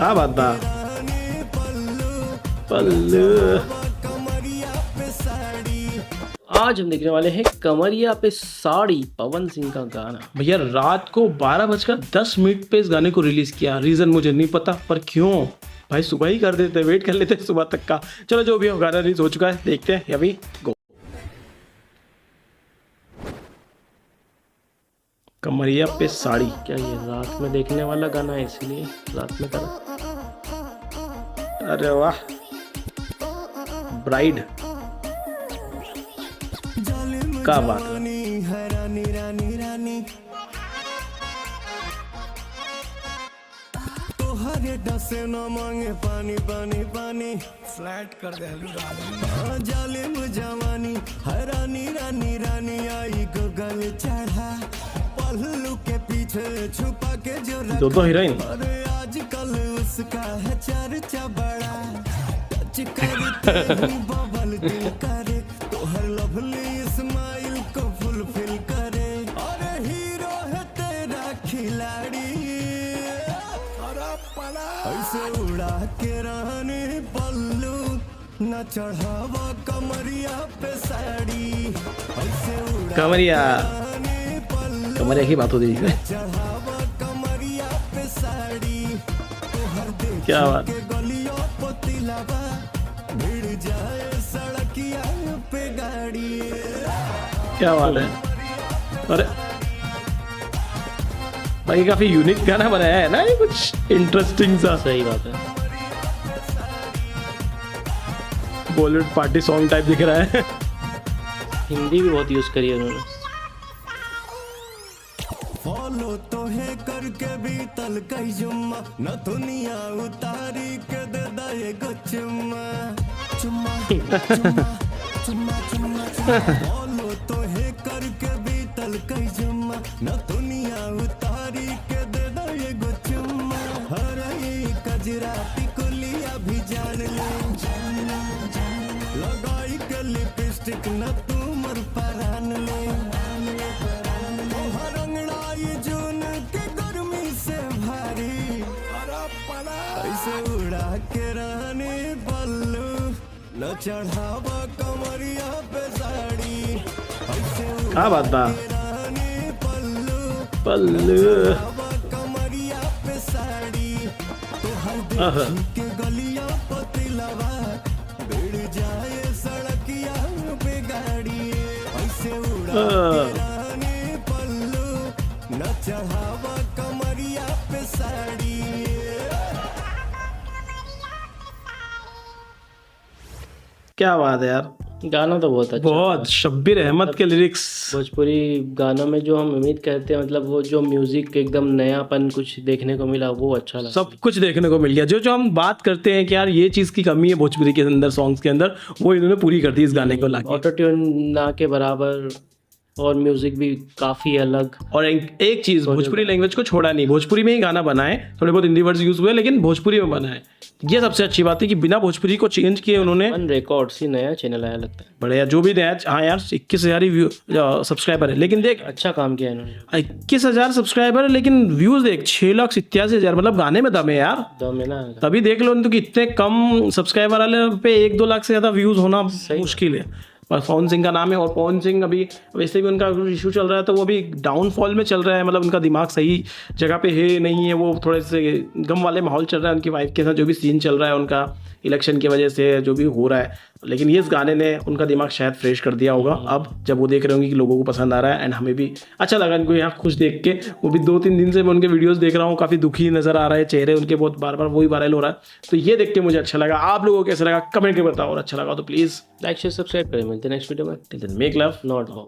क्या बात बा पल्लू। आज हम देखने वाले हैं कमरिया पे साड़ी, पवन सिंह का गाना। भैया रात को 12:10 पे इस गाने को रिलीज किया। रीजन मुझे नहीं पता, पर क्यों भाई सुबह ही कर देते, वेट कर लेते सुबह तक का। चलो जो भी हो, गाना रिलीज हो चुका है, देखते हैं। अभी गो। कमरिया पे साड़ी, क्या ये रात में देखने वाला गाना है, इसलिए रात में करा। अरे वाह, ब्राइड, क्या बात है। डसे न मांगे पानी पानी पानी, फ्लैट कर दे जालिम जवानी, हरानी रानी रानी आई गगल चढ़ा, पल्लू के पीछे छुपा के जो दो हीरोइन। अरे आजकल उसका है चर्चा बड़ा, टच करते ही बबल दिल करे, तो हर लवली स्माइल को फुलफिल करे, अरे हीरो है तेरा खिलाड़ी, ऐसे उड़ा के रहने पल्लू, न चढ़ावा कमरिया पे साड़ी, ऐसे उड़ा कमरिया कमरिया की बात होती है, चढ़ावा कमरिया पे साड़ी, तो हर देख क्या बात। के गलियों पतिलावा, भिड़ जाए सड़किया पे गाड़ी। क्या बात है। अरे भाई काफी यूनिक गाना बनाया है ना, ये कुछ इंटरेस्टिंग सा। सही बात है, बॉलीवुड पार्टी सॉन्ग टाइप दिख रहा है। हिंदी भी बहुत यूज करी है उन्होंने। फॉलो तो है करके भी तल कई जुम्मा, न दुनिया उतारी के दे दे गो चुम्मा, चुम्मा चुम्मा चुम्मा चुम्मा, फॉलो तो है करके भी तल कई जुम्मा, न दुनिया उतारी के दे दे गो चुम्मा, हर कजरा टिकुलिया भी जान ले, लगाई के लिपस्टिक न तू मर परान ले, जून के गर्मी से भारी, ऐसे उड़ा के रहने पल्लू, न चढ़ावा कमरिया पे साड़ी, ऐसे क्या बात बा रहने पल्लू, पल्लू। चढ़ावा कमरिया पे साड़ी, तो हर देखी के गलिया पतिलावा, भिड़ जाए सड़किया पे गाड़ी, ऐसे उड़ा के पल्लू, न चढ़ावा कमरिया पे साड़ी। क्या बात है यार, गाना तो बहुत अच्छा। बहुत शब्बीर अहमद के लिरिक्स। भोजपुरी गानों में जो हम उम्मीद करते हैं, मतलब वो जो म्यूजिक एकदम नयापन कुछ देखने को मिला, वो अच्छा लगा। सब कुछ देखने को मिल गया। जो जो हम बात करते हैं कि यार ये चीज़ की कमी है भोजपुरी के अंदर, सॉन्ग्स के अंदर, वो इन्होंने पूरी कर दी इस गाने को लाके। ऑटो ट्यून ना के बराबर, और म्यूजिक भी काफी अलग। और एक चीज़, भोजपुरी लैंग्वेज को छोड़ा नहीं, भोजपुरी में ही गाना बना है, थोड़े बहुत हिंदी वर्ड्स यूज हुए लेकिन भोजपुरी में बना है। ये सबसे अच्छी बात है कि बिना भोजपुरी को चेंज किए उन्होंने। वन रिकॉर्ड्स ही नया चैनल आया लगता है। बढ़िया, जो भी नया। हाँ यार, 21,000 सब्सक्राइबर है, लेकिन देख अच्छा काम किया इन्होंने। 21,000 सब्सक्राइबर है, लेकिन व्यूज देख 6,87,000। मतलब गाने में दम है यार, दम है ना। तभी देख लो तो कि इतने कम सब्सक्राइबर वाले पे 1-2 लाख से ज़्यादा व्यूज़ होना मुश्किल है। पर पवन सिंह का नाम है, और पवन सिंह अभी वैसे भी उनका इशू चल रहा है, तो वो भी डाउनफॉल में चल रहा है। मतलब उनका दिमाग सही जगह पे है नहीं है, वो थोड़े से गम वाले माहौल चल रहा है उनकी वाइफ के साथ, जो भी सीन चल रहा है उनका इलेक्शन की वजह से, जो भी हो रहा है। लेकिन ये इस गाने ने उनका दिमाग शायद फ्रेश कर दिया होगा। अब जब वो देख रहे होंगे कि लोगों को पसंद आ रहा है, एंड हमें भी अच्छा लगा इनको यहाँ खुश देख के। वो भी 2-3 दिन से मैं उनके वीडियोस देख रहा हूँ, काफ़ी दुखी नजर आ रहा है चेहरे उनके, बहुत बार बार वही वायरल हो रहा है। तो ये देख के मुझे अच्छा लगा। आप लोगों को कैसा लगा कमेंट करके बताओ, और अच्छा लगा तो प्लीज़ लाइक शेयर सब्सक्राइब करें। मिलते हैं नेक्स्ट वीडियो में। Till then make love not